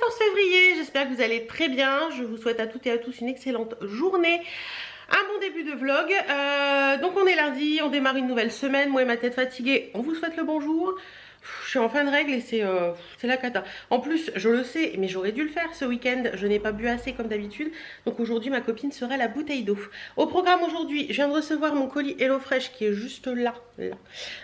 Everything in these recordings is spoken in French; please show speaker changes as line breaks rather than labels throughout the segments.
14 février, j'espère que vous allez très bien. Je vous souhaite à toutes et à tous une excellente journée. Un bon début de vlog. Donc on est lundi, on démarre une nouvelle semaine. Moi et ma tête fatiguée, on vous souhaite le bonjour. Je suis en fin de règle et c'est la cata. En plus, je le sais, mais j'aurais dû le faire ce week-end. Je n'ai pas bu assez comme d'habitude. Donc aujourd'hui, ma copine sera la bouteille d'eau. Au programme aujourd'hui, je viens de recevoir mon colis HelloFresh qui est juste là.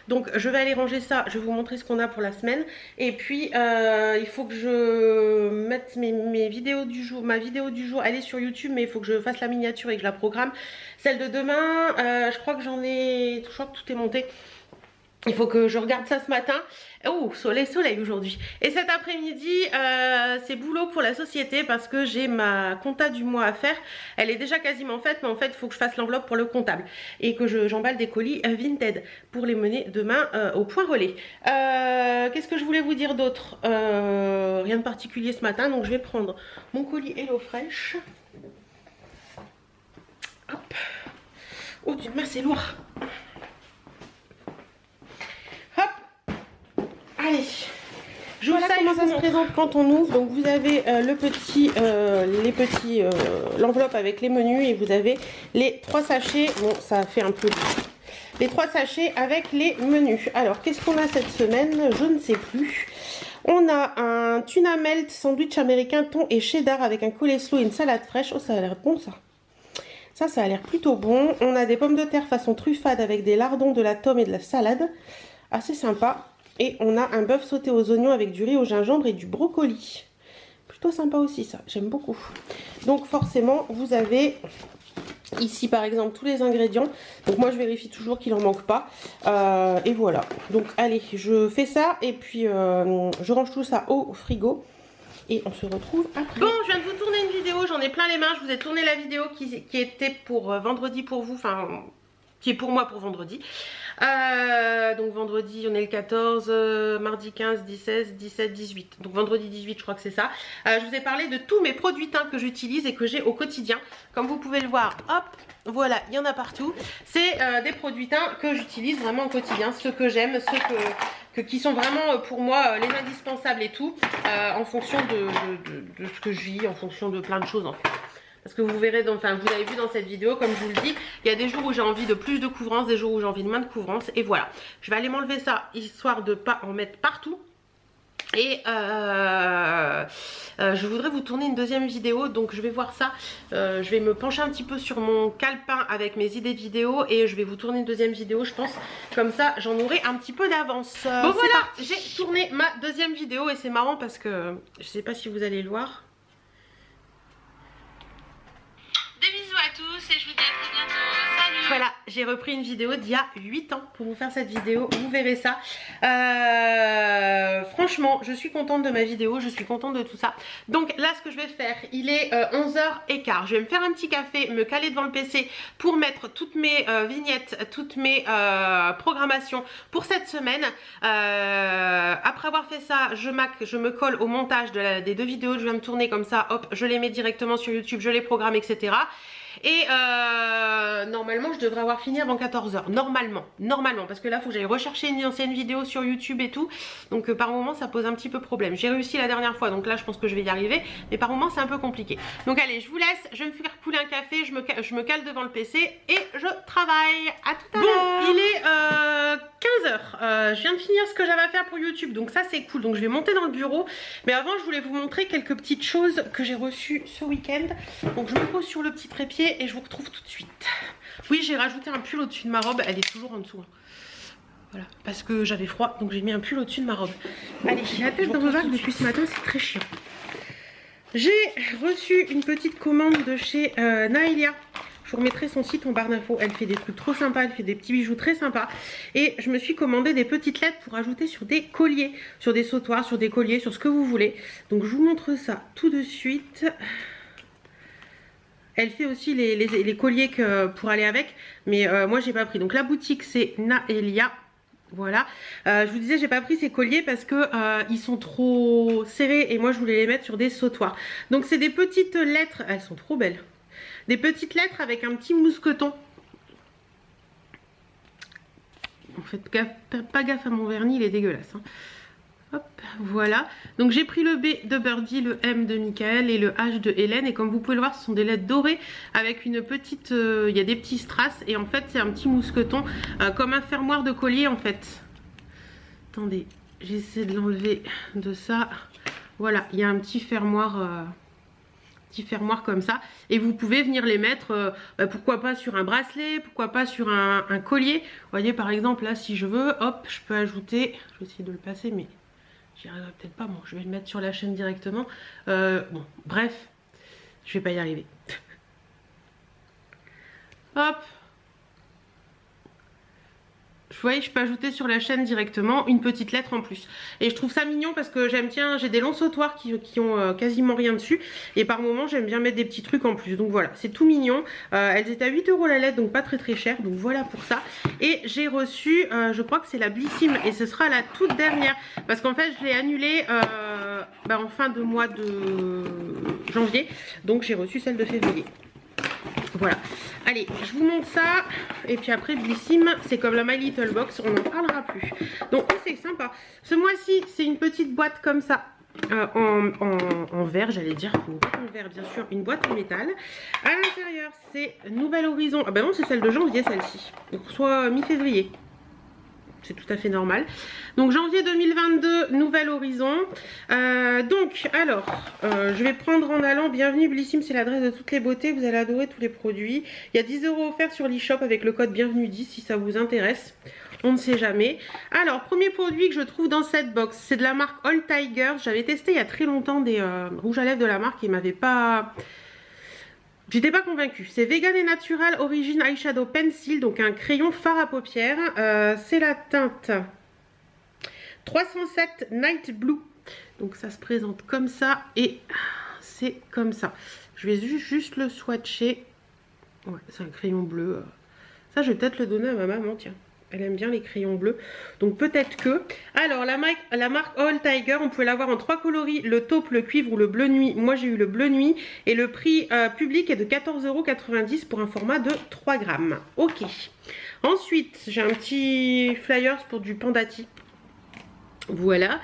Donc je vais aller ranger ça. Je vais vous montrer ce qu'on a pour la semaine. Et puis, il faut que je mette mes vidéos du jour. Ma vidéo du jour, elle est sur YouTube, mais il faut que je fasse la miniature et que je la programme. Celle de demain, je crois que je crois que tout est monté. Il faut que je regarde ça ce matin. Oh, soleil aujourd'hui. Et cet après-midi, c'est boulot pour la société parce que j'ai ma compta du mois à faire. Elle est déjà quasiment faite, mais en fait, il faut que je fasse l'enveloppe pour le comptable. Et que j'emballe des colis Vinted pour les mener demain au point relais. Qu'est-ce que je voulais vous dire d'autre? Rien de particulier ce matin, donc je vais prendre mon colis HelloFresh. Hop. Oh, d'une main, c'est lourd. Allez, je vois comment ça se présente quand on ouvre. Donc vous avez l'enveloppe avec les menus et vous avez les 3 sachets. Bon, ça fait un peu les 3 sachets avec les menus. Alors qu'est-ce qu'on a cette semaine? Je ne sais plus. On a un tuna melt sandwich américain thon et cheddar avec un coleslaw et une salade fraîche. Oh, ça a l'air bon ça. Ça a l'air plutôt bon. On a des pommes de terre façon truffade avec des lardons, de la tome et de la salade. Assez sympa. Et on a un bœuf sauté aux oignons avec du riz au gingembre et du brocoli. Plutôt sympa aussi ça, j'aime beaucoup. Donc forcément, vous avez ici par exemple tous les ingrédients. Donc moi je vérifie toujours qu'il n'en manque pas. Et voilà. Donc allez, je fais ça et puis je range tout ça au frigo. Et on se retrouve après. Bon, je viens de vous tourner une vidéo, j'en ai plein les mains. Je vous ai tourné la vidéo qui était pour vendredi pour vous, enfin qui est pour moi pour vendredi. Donc vendredi on est le 14, mardi 15, 16, 17, 18. Donc vendredi 18 je crois que c'est ça. Je vous ai parlé de tous mes produits teints que j'utilise et que j'ai au quotidien. Comme vous pouvez le voir, hop, voilà, il y en a partout. C'est des produits teints que j'utilise vraiment au quotidien. Ceux que j'aime, ceux qui sont vraiment pour moi les indispensables et tout. En fonction de ce que je vis, en fonction de plein de choses en fait. Parce que vous verrez, enfin vous l'avez vu dans cette vidéo, comme je vous le dis, il y a des jours où j'ai envie de plus de couvrance, des jours où j'ai envie de moins de couvrance. Et voilà, je vais aller m'enlever ça, histoire de ne pas en mettre partout. Et je voudrais vous tourner une deuxième vidéo, donc je vais voir ça. Je vais me pencher un petit peu sur mon calepin avec mes idées de vidéo et je vais vous tourner une deuxième vidéo, je pense. Comme ça, j'en aurai un petit peu d'avance. Bon voilà, j'ai tourné ma deuxième vidéo et c'est marrant parce que je sais pas si vous allez le voir. Des bisous à tous et je vous dis à très bientôt. Salut! Voilà, j'ai repris une vidéo d'il y a 8 ans pour vous faire cette vidéo. Vous verrez ça. Franchement, je suis contente de ma vidéo. Je suis contente de tout ça. Donc là, ce que je vais faire, il est 11h15. Je vais me faire un petit café, me caler devant le PC pour mettre toutes mes vignettes, toutes mes programmations pour cette semaine. Après avoir fait ça, je me colle au montage des 2 vidéos que je viens de tourner comme ça. Hop, je les mets directement sur YouTube, je les programme, etc. Et normalement je devrais avoir fini avant 14 h. Normalement, parce que là il faut que j'aille rechercher une ancienne vidéo sur YouTube et tout. Donc par moment ça pose un petit peu problème. J'ai réussi la dernière fois, donc là je pense que je vais y arriver. Mais par moment c'est un peu compliqué. Donc allez, je vous laisse, je vais me faire couler un café, je me cale devant le PC et je travaille. À tout à l'heure. Bon, il est 15 h. Je viens de finir ce que j'avais à faire pour YouTube, donc ça c'est cool. Donc je vais monter dans le bureau. Mais avant je voulais vous montrer quelques petites choses que j'ai reçues ce week-end. Donc je me pose sur le petit trépied et je vous retrouve tout de suite. Oui, j'ai rajouté un pull au-dessus de ma robe, elle est toujours en dessous. Voilà, parce que j'avais froid, donc j'ai mis un pull au-dessus de ma robe. Allez, j'ai la tête dans le vague depuis ce matin, c'est très chiant. J'ai reçu une petite commande de chez Naelia. Je vous remettrai son site en barre d'infos. Elle fait des trucs trop sympas, elle fait des petits bijoux très sympas. Et je me suis commandé des petites lettres pour ajouter sur des colliers, sur des sautoirs, sur des colliers, sur ce que vous voulez. Donc je vous montre ça tout de suite. Elle fait aussi les colliers pour aller avec, mais moi j'ai pas pris. Donc la boutique c'est Naelia, voilà. Je vous disais j'ai pas pris ces colliers parce que ils sont trop serrés et moi je voulais les mettre sur des sautoirs. Donc c'est des petites lettres, elles sont trop belles. Des petites lettres avec un petit mousqueton. Faites pas gaffe à mon vernis, il est dégueulasse. Hein. Hop. Voilà, donc j'ai pris le B de Birdie, le M de Michael et le H de Hélène. Et comme vous pouvez le voir, ce sont des lettres dorées avec une petite... il y a des petits strass et en fait c'est un petit mousqueton comme un fermoir de collier en fait. Attendez, j'essaie de l'enlever de ça. Voilà, il y a un petit fermoir comme ça. Et vous pouvez venir les mettre, pourquoi pas sur un bracelet, pourquoi pas sur un collier. Vous voyez par exemple là si je veux, hop, je peux ajouter... Je vais essayer de le passer mais... J'y arriverai peut-être pas, bon je vais le mettre sur la chaîne directement. Bon, bref, je vais pas y arriver. Hop. Vous voyez, je peux ajouter sur la chaîne directement une petite lettre en plus. Et je trouve ça mignon parce que j'aime bien, j'ai des longs sautoirs qui ont quasiment rien dessus. Et par moment, j'aime bien mettre des petits trucs en plus. Donc voilà, c'est tout mignon. Elles étaient à 8 € la lettre, donc pas très cher. Donc voilà pour ça. Et j'ai reçu, je crois que c'est la Blissim. Et ce sera la toute dernière. Parce qu'en fait, je l'ai annulée en fin de mois de janvier. Donc j'ai reçu celle de février. Voilà, allez, je vous montre ça. Et puis après, Blissim, c'est comme la My Little Box, on n'en parlera plus. Donc c'est sympa. Ce mois-ci, c'est une petite boîte comme ça, en verre, j'allais dire. Une boîte en verre, bien sûr, une boîte en métal. À l'intérieur, c'est Nouvel Horizon. Ah ben non, c'est celle de janvier, celle-ci. Donc soit mi-février. C'est tout à fait normal. Donc janvier 2022, Nouvel Horizon. Je vais prendre en allant. Bienvenue Blissim, c'est l'adresse de toutes les beautés. Vous allez adorer tous les produits. Il y a 10 € offerts sur l'e-shop avec le code bienvenue 10 si ça vous intéresse. On ne sait jamais. Alors, premier produit que je trouve dans cette box, c'est de la marque All Tiger. J'avais testé il y a très longtemps des rouges à lèvres de la marque et ils m'avaient pas... J'étais pas convaincue. C'est Vegan et Natural Origin Eyeshadow Pencil, donc un crayon fard à paupières. C'est la teinte 307 Night Blue. Donc ça se présente comme ça et c'est comme ça. Je vais juste le swatcher. Ouais, c'est un crayon bleu. Ça, je vais peut-être le donner à ma maman, tiens. Elle aime bien les crayons bleus. Donc peut-être que... Alors la marque All Tiger, on pouvait l'avoir en 3 coloris. Le taupe, le cuivre ou le bleu nuit. Moi j'ai eu le bleu nuit. Et le prix public est de 14,90 € pour un format de 3 grammes. Ok. Ensuite, j'ai un petit flyers pour du Pandati. Voilà.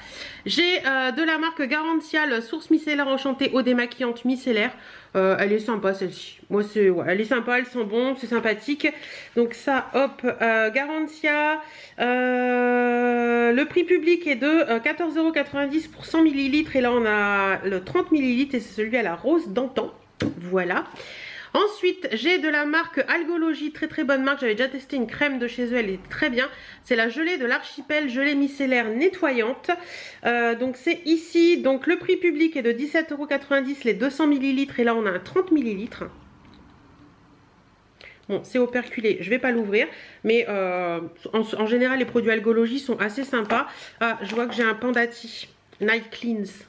J'ai de la marque Garantia Source Micellaire Enchantée eau démaquillante micellaire. Elle est sympa celle-ci. Moi c'est ouais, elle est sympa, elle sent bon, c'est sympathique. Donc ça, hop, Garantia. Le prix public est de 14,90 € pour 100 ml. Et là on a le 30 ml et c'est celui à la rose d'antan. Voilà. Ensuite, j'ai de la marque Algologie, très bonne marque. J'avais déjà testé une crème de chez eux, elle est très bien. C'est la gelée de l'archipel, gelée micellaire nettoyante. Donc c'est ici, donc le prix public est de 17,90 € les 200 ml. Et là on a un 30 ml. Bon, c'est operculé, je vais pas l'ouvrir. Mais en général, les produits Algologie sont assez sympas. Ah, je vois que j'ai un Pandati Night Cleanse.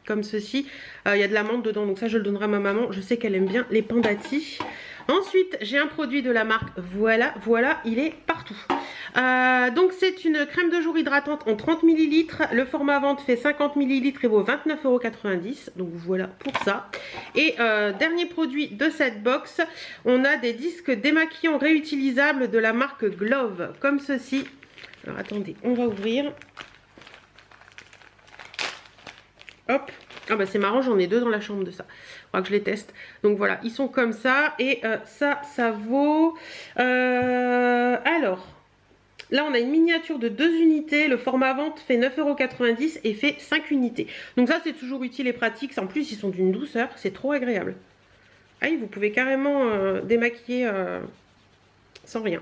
Comme ceci, il y a de la menthe dedans, donc ça je le donnerai à ma maman, je sais qu'elle aime bien les Pandati. Ensuite j'ai un produit de la marque voilà, il est partout. Donc c'est une crème de jour hydratante en 30 ml, le format vente fait 50 ml et vaut 29,90 €, donc voilà pour ça. Et dernier produit de cette box, on a des disques démaquillants réutilisables de la marque Glove, comme ceci. Alors attendez, on va ouvrir. Hop, ah bah c'est marrant, j'en ai 2 dans la chambre de ça. Il faudra que je les teste. Donc voilà, ils sont comme ça. Et ça vaut... alors, là on a une miniature de 2 unités. Le format vente fait 9,90 € et fait 5 unités. Donc ça c'est toujours utile et pratique. En plus ils sont d'une douceur, c'est trop agréable. Ah oui, vous pouvez carrément démaquiller sans rien.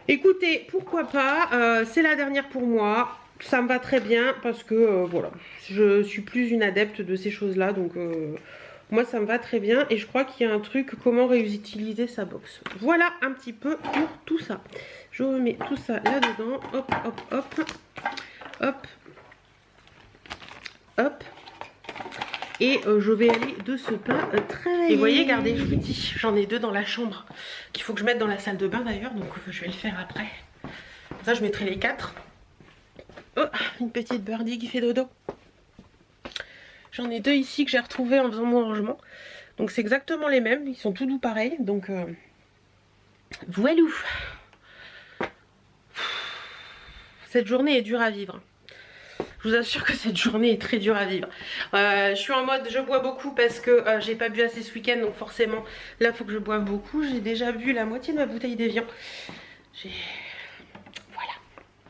Écoutez, pourquoi pas, c'est la dernière pour moi. Ça me va très bien parce que voilà, je suis plus une adepte de ces choses là, donc moi ça me va très bien. Et je crois qu'il y a un truc, comment réutiliser sa box. Voilà un petit peu pour tout ça. Je remets tout ça là dedans, hop hop hop hop hop, et je vais aller de ce pas travailler. Et vous voyez, regardez, je vous dis, j'en ai 2 dans la chambre qu'il faut que je mette dans la salle de bain d'ailleurs, donc je vais le faire après. Ça je mettrai les 4. Oh, une petite birdie qui fait dodo. J'en ai 2 ici que j'ai retrouvés en faisant mon rangement. Donc c'est exactement les mêmes. Ils sont tous doux pareils. Donc voilou. Cette journée est dure à vivre. Je vous assure que cette journée est très dure à vivre. Je suis en mode je bois beaucoup parce que j'ai pas bu assez ce week-end, donc forcément là faut que je boive beaucoup. J'ai déjà bu la moitié de ma bouteille d'Evian. Voilà.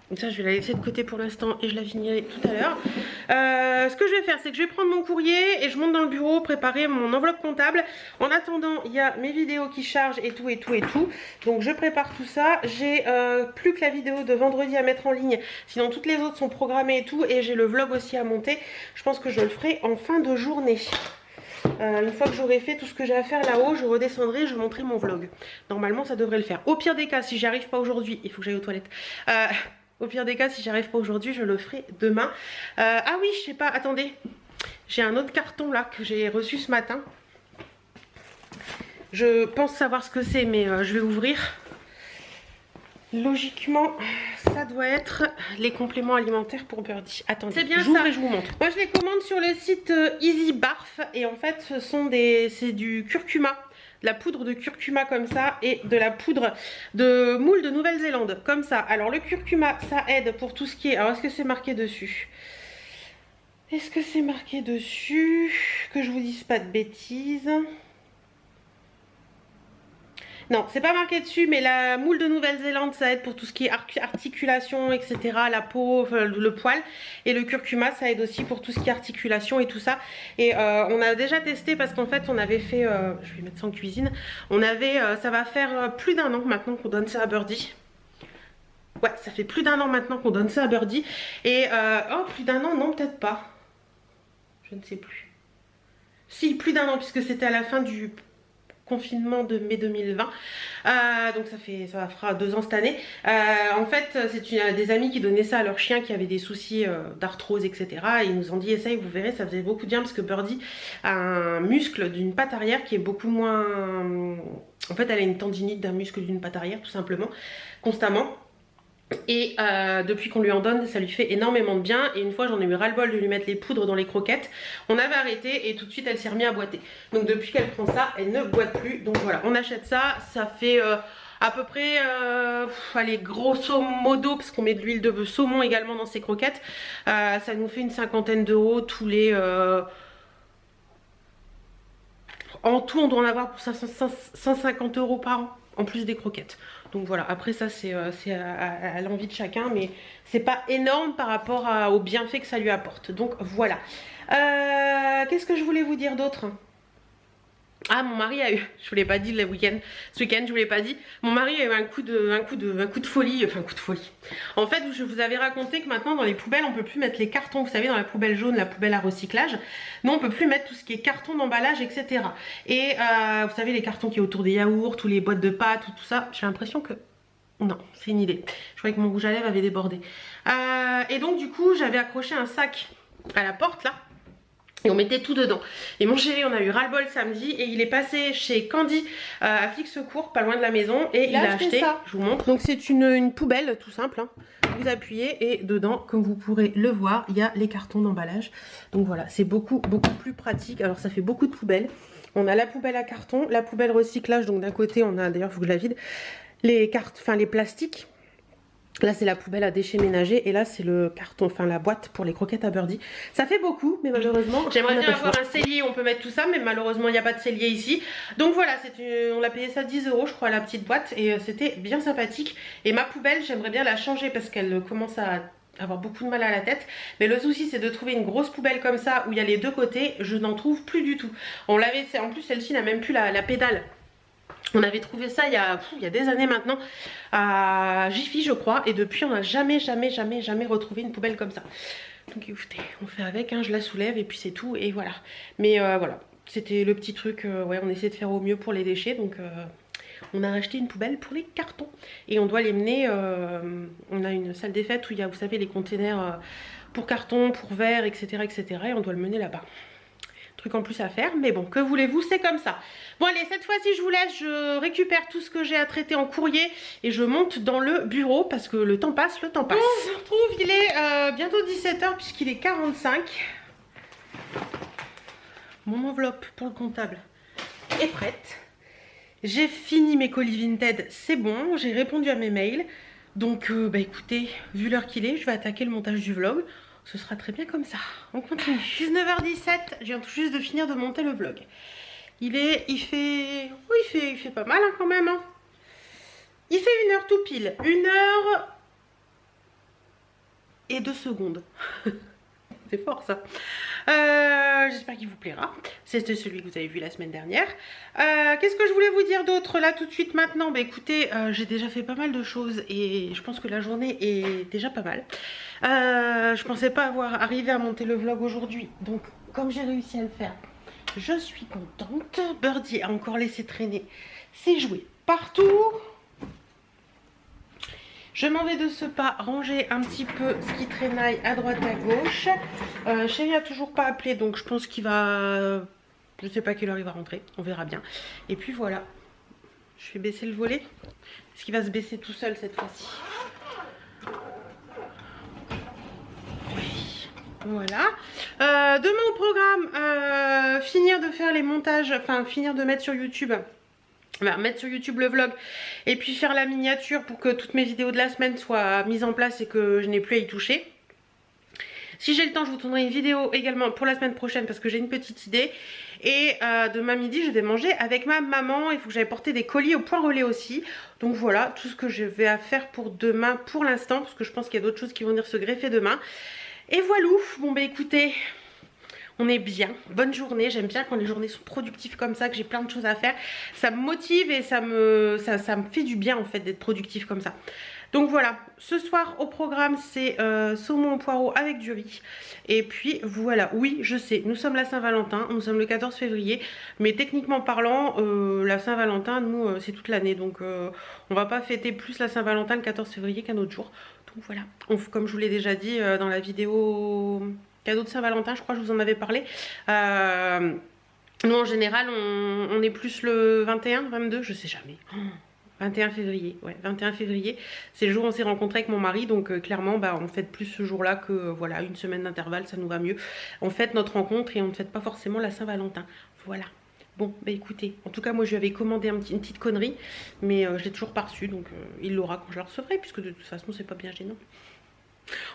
Donc ça je vais la laisser de côté pour l'instant et je la finirai tout à l'heure. Ce que je vais faire, c'est que je vais prendre mon courrier et je monte dans le bureau préparer mon enveloppe comptable. En attendant, il y a mes vidéos qui chargent et tout et tout et tout. Donc je prépare tout ça. J'ai plus que la vidéo de vendredi à mettre en ligne. Sinon toutes les autres sont programmées et tout. Et j'ai le vlog aussi à monter. Je pense que je le ferai en fin de journée. Une fois que j'aurai fait tout ce que j'ai à faire là-haut, je redescendrai, je montrerai mon vlog. Normalement ça devrait le faire. Au pire des cas, si j'y arrive pas aujourd'hui, il faut que j'aille aux toilettes. Au pire des cas, si j'y arrive pas aujourd'hui, je le ferai demain. Ah oui, je sais pas, attendez. J'ai un autre carton là que j'ai reçu ce matin. Je pense savoir ce que c'est, mais je vais ouvrir. Logiquement, ça doit être les compléments alimentaires pour Birdie. Attendez, c'est bien ça. Et je vous montre. Moi, je les commande sur le site Easy Barf. Et en fait, c'est du curcuma. De la poudre de curcuma comme ça et de la poudre de moule de Nouvelle-Zélande comme ça. Alors le curcuma ça aide pour tout ce qui est... Alors est-ce que c'est marqué dessus? Est-ce que c'est marqué dessus? Que je vous dise pas de bêtises. Non, c'est pas marqué dessus, mais la moule de Nouvelle-Zélande, ça aide pour tout ce qui est articulation, etc. La peau, le poil. Et le curcuma, ça aide aussi pour tout ce qui est articulation et tout ça. Et on a déjà testé parce qu'en fait, on avait fait... je vais mettre ça en cuisine. On avait... ça va faire plus d'1 an maintenant qu'on donne ça à Birdie. Ouais, ça fait plus d'1 an maintenant qu'on donne ça à Birdie. Et... oh, plus d'1 an, non, peut-être pas. Je ne sais plus. Si, plus d'1 an, puisque c'était à la fin du... confinement de mai 2020, donc ça fera 2 ans cette année. En fait c'est des amis qui donnaient ça à leur chien qui avait des soucis d'arthrose etc, et ils nous ont dit essaye, vous verrez, ça faisait beaucoup de bien parce que Birdie a un muscle d'une patte arrière qui est beaucoup moins, en fait elle a une tendinite d'un muscle d'une patte arrière tout simplement, constamment. Et depuis qu'on lui en donne, ça lui fait énormément de bien. Et une fois j'en ai eu ras-le-bol de lui mettre les poudres dans les croquettes. On avait arrêté et tout de suite elle s'est remise à boiter. Donc depuis qu'elle prend ça, elle ne boite plus. Donc voilà, on achète ça. Ça fait à peu près, allez, grosso modo, parce qu'on met de l'huile de saumon également dans ces croquettes. Ça nous fait une 50aine d'euros tous les... en tout on doit en avoir pour 150 euros par an. En plus des croquettes. Donc voilà, après ça c'est à l'envie de chacun, mais c'est pas énorme par rapport au bienfait que ça lui apporte. Donc voilà. Qu'est-ce que je voulais vous dire d'autre? Ah, mon mari a eu, je vous l'ai pas dit ce week-end je vous l'ai pas dit, mon mari a eu un coup de folie, enfin un coup de folie. En fait, je vous avais raconté que maintenant dans les poubelles on peut plus mettre les cartons, vous savez, dans la poubelle jaune, la poubelle à recyclage, nous on peut plus mettre tout ce qui est carton d'emballage, etc. Et vous savez, les cartons qui est autour des yaourts, tous les boîtes de pâtes, tout ça, j'ai l'impression que... Non, c'est une idée. Je croyais que mon rouge à lèvres avait débordé. Et donc du coup, j'avais accroché un sac à la porte là. Et on mettait tout dedans. Et mon chéri, on a eu ras-le-bol samedi. Et il est passé chez Candy à Flic-Secours, pas loin de la maison. Et il a acheté ça. Je vous montre. Donc c'est une poubelle tout simple, hein. Vous appuyez et dedans, comme vous pourrez le voir, il y a les cartons d'emballage. Donc voilà, c'est beaucoup plus pratique. Alors ça fait beaucoup de poubelles. On a la poubelle à carton, la poubelle recyclage. Donc d'un côté, on a, d'ailleurs il faut que je la vide, les plastiques. Là c'est la poubelle à déchets ménagers et là c'est le carton, enfin la boîte pour les croquettes à Birdie. Ça fait beaucoup, mais malheureusement j'aimerais bien avoir un cellier où on peut mettre tout ça, mais malheureusement il n'y a pas de cellier ici. Donc voilà, on l'a payé ça 10 € je crois, la petite boîte, et c'était bien sympathique. Et ma poubelle j'aimerais bien la changer parce qu'elle commence à avoir beaucoup de mal à la tête, mais le souci c'est de trouver une grosse poubelle comme ça où il y a les deux côtés. Je n'en trouve plus du tout. On l'avait fait, en plus celle-ci n'a même plus la pédale. On avait trouvé ça il y a des années maintenant à Jiffy je crois, et depuis on n'a jamais retrouvé une poubelle comme ça. Donc écoutez, on fait avec, hein, je la soulève et puis c'est tout, et voilà. Mais voilà, c'était le petit truc, ouais, on essaie de faire au mieux pour les déchets, donc on a racheté une poubelle pour les cartons. Et on doit les mener, on a une salle des fêtes où il y a, vous savez, les containers pour carton, pour verre, etc., etc. Et on doit le mener là-bas. Truc en plus à faire, mais bon, que voulez-vous, c'est comme ça. Bon allez, cette fois-ci je vous laisse, je récupère tout ce que j'ai à traiter en courrier et je monte dans le bureau parce que le temps passe, le temps passe. Bon, je vous retrouve, il est bientôt 17 h puisqu'il est 45. Mon enveloppe pour le comptable est prête. J'ai fini mes colis Vinted, c'est bon, j'ai répondu à mes mails. Donc bah écoutez, vu l'heure qu'il est, je vais attaquer le montage du vlog. ce sera très bien comme ça. On continue. 19h17, je viens tout juste de finir de monter le vlog. Il fait pas mal hein, quand même. Hein. Il fait 1 heure tout pile. 1 heure et 2 secondes. C'est fort ça. J'espère qu'il vous plaira. C'était celui que vous avez vu la semaine dernière. Qu'est-ce que je voulais vous dire d'autre là tout de suite maintenant? Bah écoutez, j'ai déjà fait pas mal de choses et je pense que la journée est déjà pas mal. Je pensais pas avoir arrivé à monter le vlog aujourd'hui. Donc comme j'ai réussi à le faire, je suis contente. Birdie a encore laissé traîner ses jouets partout. Je m'en vais de ce pas ranger un petit peu ce qui traînaille à droite à gauche. Chérie a toujours pas appelé, donc je pense qu'il va... Je sais pas quelle heure il va rentrer, on verra bien. Et puis voilà, je vais baisser le volet. Est-ce qu'il va se baisser tout seul cette fois-ci? Oui, voilà. Demain au programme, finir de faire les montages, enfin finir de mettre sur YouTube... mettre sur YouTube le vlog et puis faire la miniature pour que toutes mes vidéos de la semaine soient mises en place et que je n'ai plus à y toucher. Si j'ai le temps, je vous tournerai une vidéo également pour la semaine prochaine parce que j'ai une petite idée. Et demain midi, je vais manger avec ma maman. Il faut que j'aille porter des colis au point relais aussi. Donc voilà, tout ce que je vais faire pour demain pour l'instant, parce que je pense qu'il y a d'autres choses qui vont venir se greffer demain. Et voilà, bon bah écoutez... On est bien, bonne journée, j'aime bien quand les journées sont productives comme ça, que j'ai plein de choses à faire. Ça me motive et ça me fait du bien en fait d'être productif comme ça. Donc voilà, ce soir au programme c'est saumon au poireau avec du riz. Et puis voilà, oui je sais, nous sommes la Saint-Valentin, nous sommes le 14 février. Mais techniquement parlant, la Saint-Valentin, nous c'est toute l'année. Donc on va pas fêter plus la Saint-Valentin le 14 février qu'un autre jour. Donc voilà, comme je vous l'ai déjà dit dans la vidéo... Cadeau de Saint-Valentin, je crois que je vous en avais parlé. Nous en général on est plus le 21, 22, je sais jamais. 21 février, ouais, 21 février, c'est le jour où on s'est rencontrés avec mon mari, donc clairement bah, on fête plus ce jour là que voilà, une semaine d'intervalle, ça nous va mieux. On fête notre rencontre et on ne fête pas forcément la Saint-Valentin, voilà. Bon, bah écoutez, en tout cas moi je lui avais commandé une petite connerie, mais je l'ai toujours pas reçu, donc il l'aura quand je la recevrai, puisque de toute façon c'est pas bien gênant.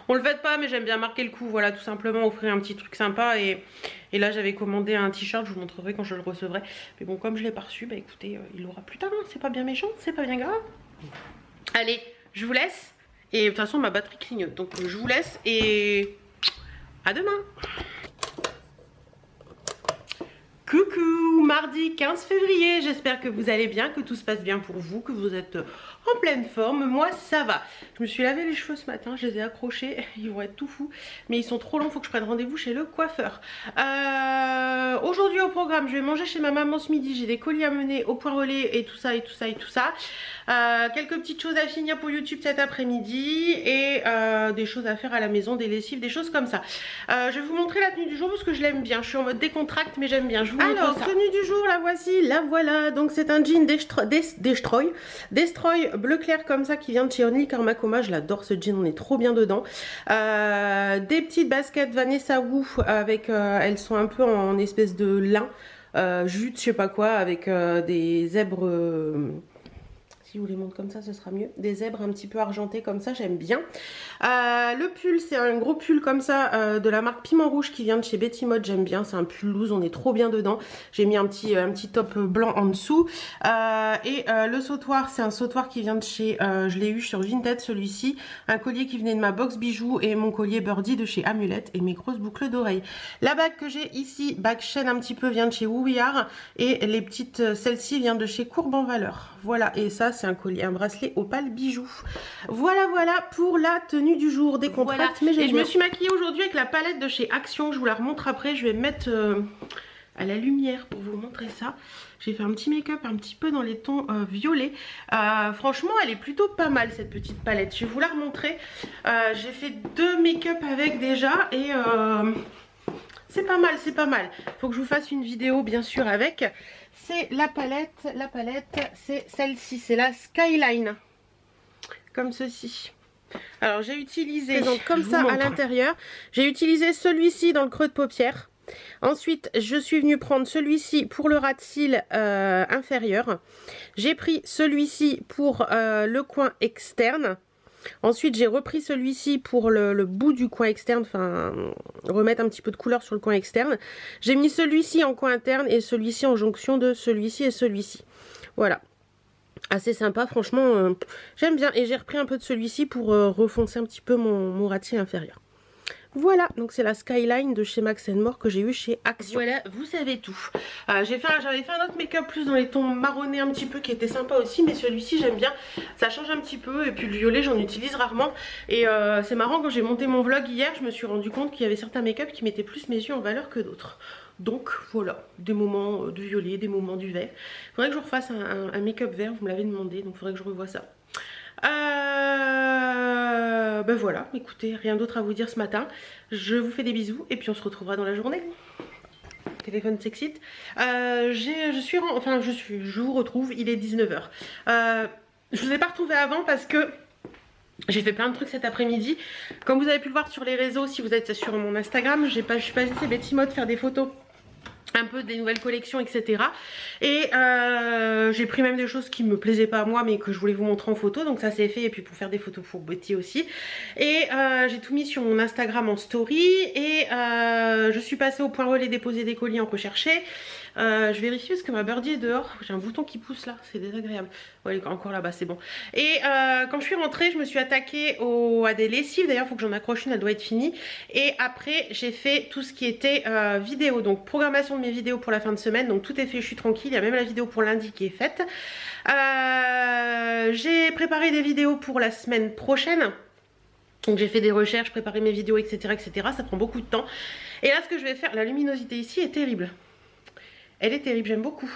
On le fête pas mais j'aime bien marquer le coup, voilà, tout simplement offrir un petit truc sympa. Et là j'avais commandé un t-shirt, je vous montrerai quand je le recevrai. Mais bon, comme je l'ai pas reçu, bah écoutez, il l'aura plus tard, hein. C'est pas bien méchant, c'est pas bien grave. Allez, je vous laisse. Et de toute façon ma batterie clignote, donc je vous laisse et à demain. Coucou, mardi 15 février, j'espère que vous allez bien, que tout se passe bien pour vous, que vous êtes en pleine forme. Moi ça va, je me suis lavé les cheveux ce matin, je les ai accrochés, ils vont être tout fous, mais ils sont trop longs, faut que je prenne rendez-vous chez le coiffeur. Aujourd'hui au programme, je vais manger chez ma maman ce midi, j'ai des colis à mener au point relais et tout ça et tout ça et tout ça. Quelques petites choses à finir pour YouTube cet après-midi et des choses à faire à la maison, des lessives, des choses comme ça. Je vais vous montrer la tenue du jour parce que je l'aime bien, je suis en mode décontracte mais j'aime bien. Je vous montre ça. Tenue du jour, la voici, la voilà. Donc c'est un jean Destroy bleu clair comme ça qui vient de chez Only Karmakoma. Je l'adore ce jean, on est trop bien dedans. Des petites baskets Vanessa Wu avec, elles sont un peu en espèce de lin, jute, je sais pas quoi, avec des zèbres... Si je vous les montre comme ça, ce sera mieux. Des zèbres un petit peu argentés comme ça, j'aime bien. Le pull, c'est un gros pull comme ça de la marque Piment Rouge qui vient de chez Betty Mode. J'aime bien, c'est un pull loose, on est trop bien dedans. J'ai mis un petit top blanc en dessous. Le sautoir, c'est un sautoir qui vient de chez... je l'ai eu sur Vinted celui-ci. Un collier qui venait de ma box bijoux et mon collier Birdie de chez Amulette et mes grosses boucles d'oreilles. La bague que j'ai ici, bague chaîne un petit peu, vient de chez Woo We Are. Et les petites, celle-ci vient de chez Courbe en Valeur. Voilà, et ça c'est un collier, un bracelet opale bijoux. Voilà pour la tenue du jour, des contracts, voilà. Mais j'aime bien. Je me suis maquillée aujourd'hui avec la palette de chez Action, je vous la remontre après, je vais mettre à la lumière pour vous montrer ça. J'ai fait un petit make-up un petit peu dans les tons violets. Franchement elle est plutôt pas mal cette petite palette, je vais vous la remontrer. J'ai fait 2 make-up avec déjà et c'est pas mal, c'est pas mal. Faut que je vous fasse une vidéo bien sûr avec. C'est la palette c'est celle-ci, c'est la Skyline, comme ceci. Alors j'ai utilisé comme ça à l'intérieur, j'ai utilisé celui-ci dans le creux de paupière. Ensuite je suis venue prendre celui-ci pour le ras de cils inférieur. J'ai pris celui-ci pour le coin externe. Ensuite, j'ai repris celui-ci pour le bout du coin externe, enfin, remettre un petit peu de couleur sur le coin externe. J'ai mis celui-ci en coin interne et celui-ci en jonction de celui-ci et celui-ci. Voilà. Assez sympa, franchement, j'aime bien. Et j'ai repris un peu de celui-ci pour refoncer un petit peu mon râtier inférieur. Voilà, donc c'est la Skyline de chez Max More que j'ai eu chez Action. Voilà, vous savez tout. J'avais fait un autre make-up plus dans les tons marronnés un petit peu qui était sympa aussi, mais celui-ci j'aime bien. Ça change un petit peu et puis le violet j'en utilise rarement. Et c'est marrant, quand j'ai monté mon vlog hier, je me suis rendu compte qu'il y avait certains make-up qui mettaient plus mes yeux en valeur que d'autres. Donc voilà, des moments du violet, des moments du vert. Il faudrait que je refasse un make-up vert, vous me l'avez demandé, donc il faudrait que je revoie ça. Ben voilà, écoutez, rien d'autre à vous dire ce matin. Je vous fais des bisous et puis on se retrouvera dans la journée. Téléphone s'excite. Je vous retrouve, il est 19 h. Je vous ai pas retrouvé avant parce que j'ai fait plein de trucs cet après-midi. Comme vous avez pu le voir sur les réseaux, si vous êtes sur mon Instagram, je suis passée Betty Mode faire des photos un peu des nouvelles collections, etc. Et j'ai pris même des choses qui me plaisaient pas à moi mais que je voulais vous montrer en photo, donc ça c'est fait, et puis pour faire des photos pour Betty aussi. Et j'ai tout mis sur mon Instagram en story, et je suis passée au point relais déposer des colis en recherché. Je vérifie parce que ma birdie est dehors. J'ai un bouton qui pousse là, c'est désagréable. Ouais, elle est encore là-bas, c'est bon. Et quand je suis rentrée, je me suis attaquée à des lessives. D'ailleurs, il faut que j'en accroche une, elle doit être finie. Et après, j'ai fait tout ce qui était vidéo. Donc, programmation de mes vidéos pour la fin de semaine. Donc, tout est fait, je suis tranquille. Il y a même la vidéo pour lundi qui est faite. J'ai préparé des vidéos pour la semaine prochaine. Donc j'ai fait des recherches, préparé mes vidéos, etc., etc. Ça prend beaucoup de temps. Et là, ce que je vais faire, la luminosité ici est terrible. Elle est terrible, j'aime beaucoup.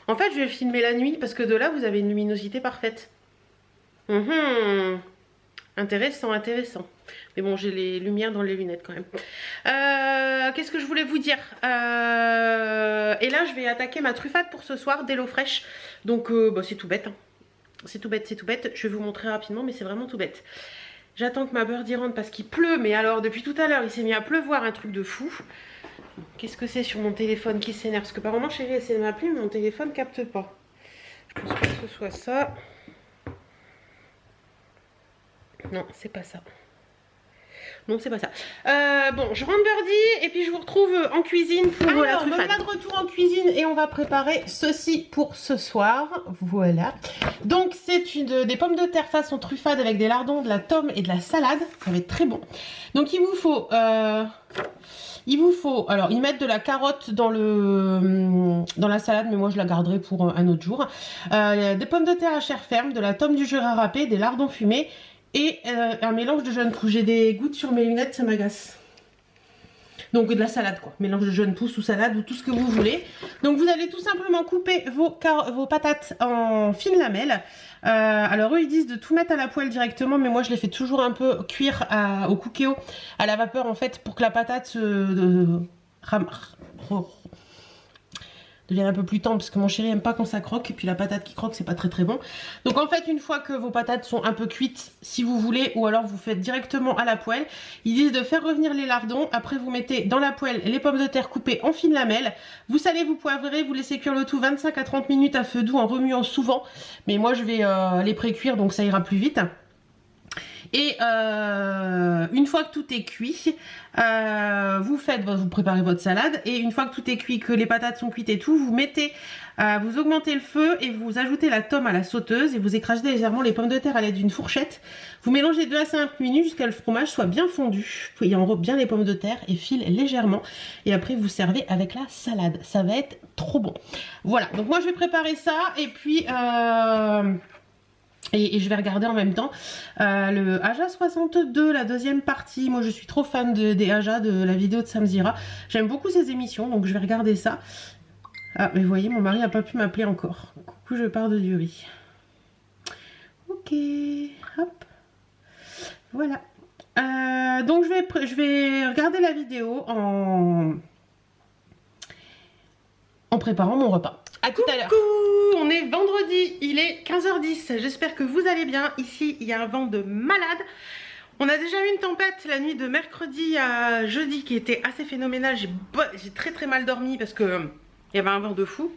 En fait, je vais filmer la nuit parce que de là, vous avez une luminosité parfaite. Intéressant, intéressant. Mais bon, j'ai les lumières dans les lunettes quand même. Qu'est-ce que je voulais vous dire? Et là, je vais attaquer ma truffade pour ce soir, d'HelloFresh. Donc, bah, c'est tout bête. Hein. C'est tout bête, c'est tout bête. Je vais vous montrer rapidement, mais c'est vraiment tout bête. J'attends que ma birdie rentre parce qu'il pleut. Mais alors, depuis tout à l'heure, il s'est mis à pleuvoir, un truc de fou. Qu'est-ce que c'est sur mon téléphone qui s'énerve? Parce que par moment chérie essaie de m'appeler mais mon téléphone capte pas. Je pense pas que ce soit ça. Non, c'est pas ça. Non, c'est pas ça. Bon, je rentre birdie et puis je vous retrouve en cuisine pour la truffade. Me voilà de retour en cuisine et on va préparer ceci pour ce soir. Voilà. Donc c'est des pommes de terre façon truffade avec des lardons, de la tome et de la salade. Ça va être très bon. Donc il vous faut... alors ils mettent de la carotte dans la salade, mais moi je la garderai pour un autre jour. Des pommes de terre à chair ferme, de la tome du Jura râpée, des lardons fumés et un mélange de jeunes pousses. J'ai des gouttes sur mes lunettes, ça m'agace. Donc de la salade quoi, mélange de jeunes pousses ou salade ou tout ce que vous voulez. Donc vous allez tout simplement couper vos patates en fines lamelles. Alors eux ils disent de tout mettre à la poêle directement, mais moi je les fais toujours un peu cuire au cookéo, à la vapeur en fait, pour que la patate devienne un peu plus tendre, parce que mon chéri aime pas quand ça croque, et puis la patate qui croque c'est pas très très bon. Donc en fait une fois que vos patates sont un peu cuites, si vous voulez, ou alors vous faites directement à la poêle, ils disent de faire revenir les lardons, après vous mettez dans la poêle les pommes de terre coupées en fines lamelles, vous salez, vous poivrez, vous laissez cuire le tout 25 à 30 minutes à feu doux en remuant souvent, mais moi je vais les pré-cuire donc ça ira plus vite. Et une fois que tout est cuit, vous préparez votre salade, et une fois que tout est cuit, que les patates sont cuites et tout, vous augmentez le feu et vous ajoutez la tome à la sauteuse et vous écrasez légèrement les pommes de terre à l'aide d'une fourchette. Vous mélangez 2 à 5 minutes jusqu'à ce que le fromage soit bien fondu. Vous enrobez bien les pommes de terre et file légèrement, et après vous servez avec la salade. Ça va être trop bon. Voilà, donc moi je vais préparer ça et puis... Et je vais regarder en même temps le Aja 62, la deuxième partie. Moi je suis trop fan des Aja, de la vidéo de Samzira. J'aime beaucoup ses émissions, donc je vais regarder ça. Ah mais vous voyez, mon mari n'a pas pu m'appeler encore. Coucou, je pars de Durie. Ok, hop. Voilà. Donc je vais regarder la vidéo en préparant mon repas. À tout à l'heure. Coucou, on est vendredi, il est 15 h 10. J'espère que vous allez bien. Ici, il y a un vent de malade. On a déjà eu une tempête la nuit de mercredi à jeudi qui était assez phénoménale. J'ai très très mal dormi parce que il y avait un vent de fou.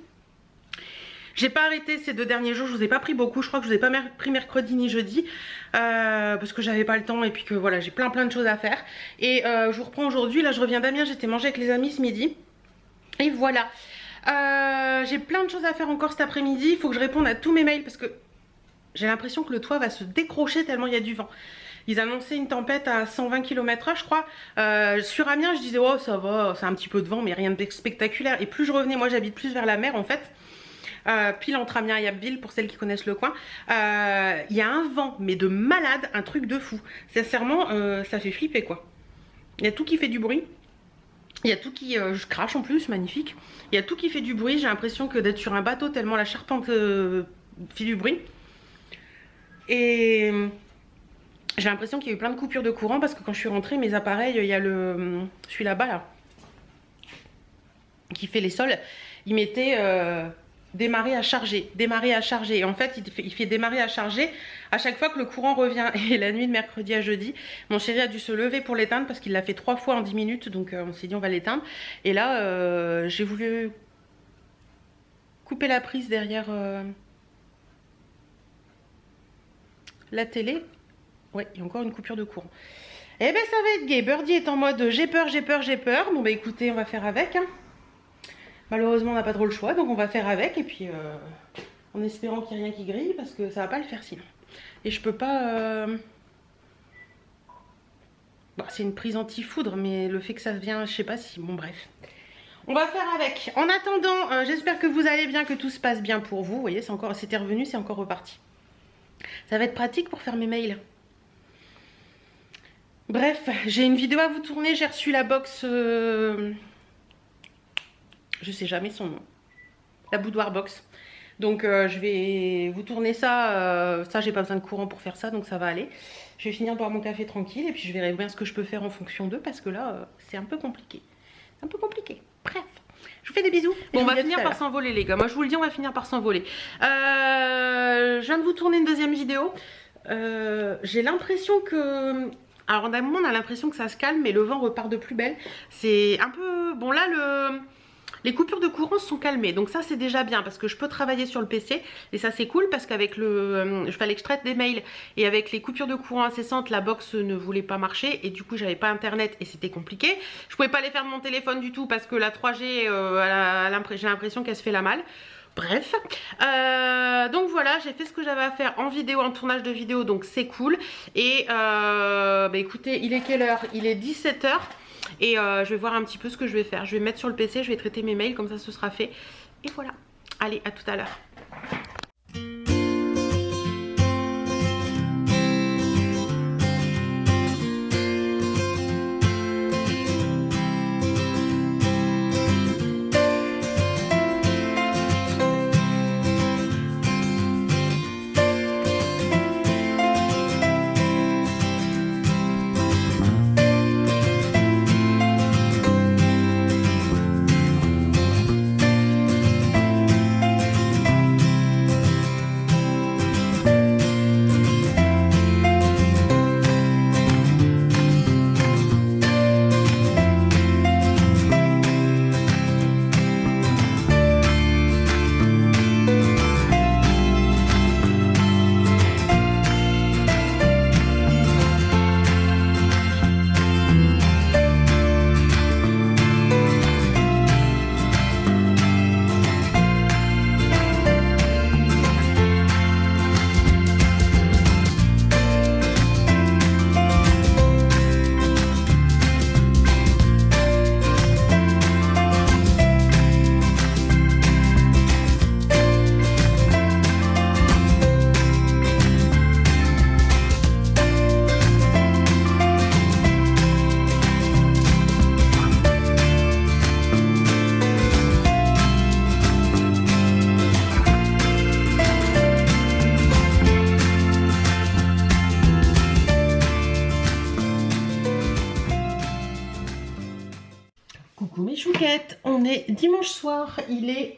J'ai pas arrêté ces 2 derniers jours, je vous ai pas pris beaucoup, je crois que je vous ai pas pris mercredi ni jeudi parce que j'avais pas le temps et puis que voilà, j'ai plein de choses à faire. Et je vous reprends aujourd'hui, là je reviens d'Amiens, j'étais manger avec les amis ce midi. Et voilà, j'ai plein de choses à faire encore cet après-midi, il faut que je réponde à tous mes mails parce que j'ai l'impression que le toit va se décrocher tellement il y a du vent. Ils annonçaient une tempête à 120 km/h je crois. Sur Amiens je disais oh ça va, c'est un petit peu de vent mais rien de spectaculaire. Et plus je revenais, moi j'habite plus vers la mer en fait. Pile entre Amiens et Abbeville pour celles qui connaissent le coin. Il y a un vent mais de malade, un truc de fou. Sincèrement ça fait flipper quoi. Il y a tout qui fait du bruit. Il y a tout qui... je crache en plus, magnifique. Il y a tout qui fait du bruit, j'ai l'impression que d'être sur un bateau tellement la charpente fait du bruit. Et j'ai l'impression qu'il y a eu plein de coupures de courant parce que quand je suis rentrée, mes appareils, il y a celui là-bas là, qui fait les sols, il mettait démarrer à charger, démarrer à charger. Et en fait, il fait démarrer à charger à chaque fois que le courant revient. Et la nuit de mercredi à jeudi, mon chéri a dû se lever pour l'éteindre parce qu'il l'a fait 3 fois en 10 minutes. Donc on s'est dit on va l'éteindre. Et là, j'ai voulu couper la prise derrière la télé. Ouais, il y a encore une coupure de courant. Eh ben ça va être gay. Birdie est en mode j'ai peur, j'ai peur, j'ai peur. Bon bah écoutez, on va faire avec hein. Malheureusement on n'a pas trop le choix, donc on va faire avec. Et puis en espérant qu'il n'y ait rien qui grille, parce que ça va pas le faire sinon. Et je peux pas... Bon, c'est une prise anti-foudre, mais le fait que ça vient, je sais pas si... Bon bref. On va faire avec. En attendant, j'espère que vous allez bien, que tout se passe bien pour vous. Vous voyez, c'était revenu, c'est encore reparti. Ça va être pratique pour faire mes mails. Bref, j'ai une vidéo à vous tourner. J'ai reçu la box... je sais jamais son nom. La boudoir box. Donc je vais vous tourner ça. Ça, j'ai pas besoin de courant pour faire ça, donc ça va aller. Je vais finir de boire mon café tranquille et puis je verrai bien ce que je peux faire en fonction d'eux parce que là, c'est un peu compliqué. Un peu compliqué. Bref. Je vous fais des bisous. Bon, on va finir par s'envoler les gars. Moi je vous le dis, on va finir par s'envoler. Je viens de vous tourner une deuxième vidéo. J'ai l'impression que... Alors d'un moment on a l'impression que ça se calme mais le vent repart de plus belle. C'est un peu... Bon là les coupures de courant se sont calmées. Donc ça c'est déjà bien parce que je peux travailler sur le PC. Et ça c'est cool parce qu'avec je fallait que je traite des mails. Et avec les coupures de courant incessantes, la box ne voulait pas marcher. Et du coup j'avais pas internet et c'était compliqué. Je pouvais pas les faire de mon téléphone du tout parce que la 3G, j'ai l'impression qu'elle se fait la malle. Bref, donc voilà, j'ai fait ce que j'avais à faire en vidéo, en tournage de vidéo, donc c'est cool. Et bah écoutez, il est quelle heure? Il est 17 h. Et je vais voir un petit peu ce que je vais faire. Je vais mettre sur le PC, je vais traiter mes mails, comme ça ce sera fait. Et voilà, allez, à tout à l'heure. Coucou mes chouquettes, on est dimanche soir, il est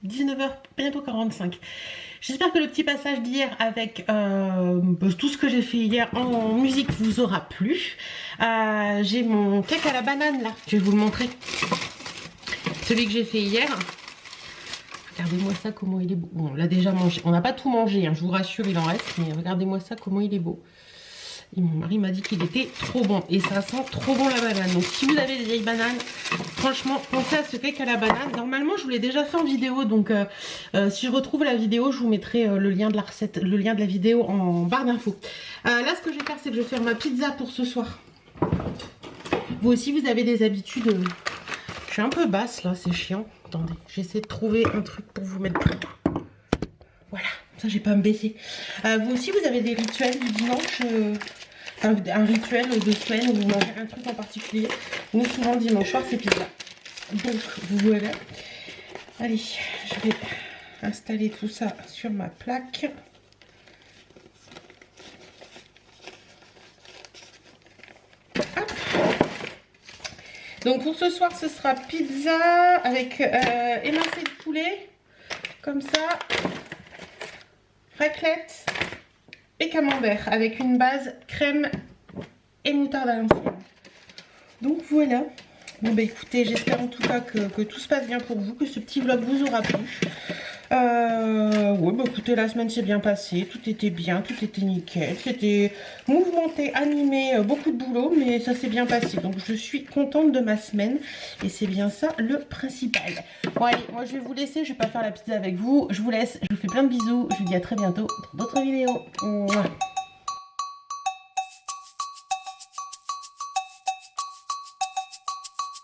19 h, bientôt 45. J'espère que le petit passage d'hier avec tout ce que j'ai fait hier en musique vous aura plu. J'ai mon cake à la banane là, je vais vous le montrer. Celui que j'ai fait hier. Regardez-moi ça, comment il est beau. Bon, on l'a déjà mangé. On n'a pas tout mangé, hein, je vous rassure, il en reste. Mais regardez-moi ça, comment il est beau. Et mon mari m'a dit qu'il était trop bon. Et ça sent trop bon la banane. Donc si vous avez des vieilles bananes, franchement, pensez à ce cake à la banane. Normalement, je vous l'ai déjà fait en vidéo. Donc si je retrouve la vidéo, je vous mettrai le lien de la recette, le lien de la vidéo en barre d'infos. Là, ce que je vais faire, c'est que je vais faire ma pizza pour ce soir. Vous aussi, vous avez des habitudes. Je suis un peu basse là, c'est chiant. Attendez, j'essaie de trouver un truc pour vous mettre plus. Voilà, ça j'ai pas à me baisser. Vous aussi, vous avez des rituels du dimanche, un rituel de semaine où vous mangez un truc en particulier. Nous, souvent, dimanche soir, c'est pizza. Donc, vous voilà. Allez, je vais installer tout ça sur ma plaque. Hop. Donc, pour ce soir, ce sera pizza avec émincé de poulet, comme ça. Raclette et camembert avec une base crème et moutarde à l'ancienne. Donc voilà. Bon bah écoutez, j'espère en tout cas que tout se passe bien pour vous, que ce petit vlog vous aura plu. Ouais bah écoutez, la semaine s'est bien passée, tout était bien, tout était nickel, c'était mouvementé, animé, beaucoup de boulot, mais ça s'est bien passé. Donc je suis contente de ma semaine et c'est bien ça le principal. Bon allez, moi je vais vous laisser, je vais pas faire la pizza avec vous, je vous laisse, je vous fais plein de bisous, je vous dis à très bientôt dans d'autres vidéos. Mouah.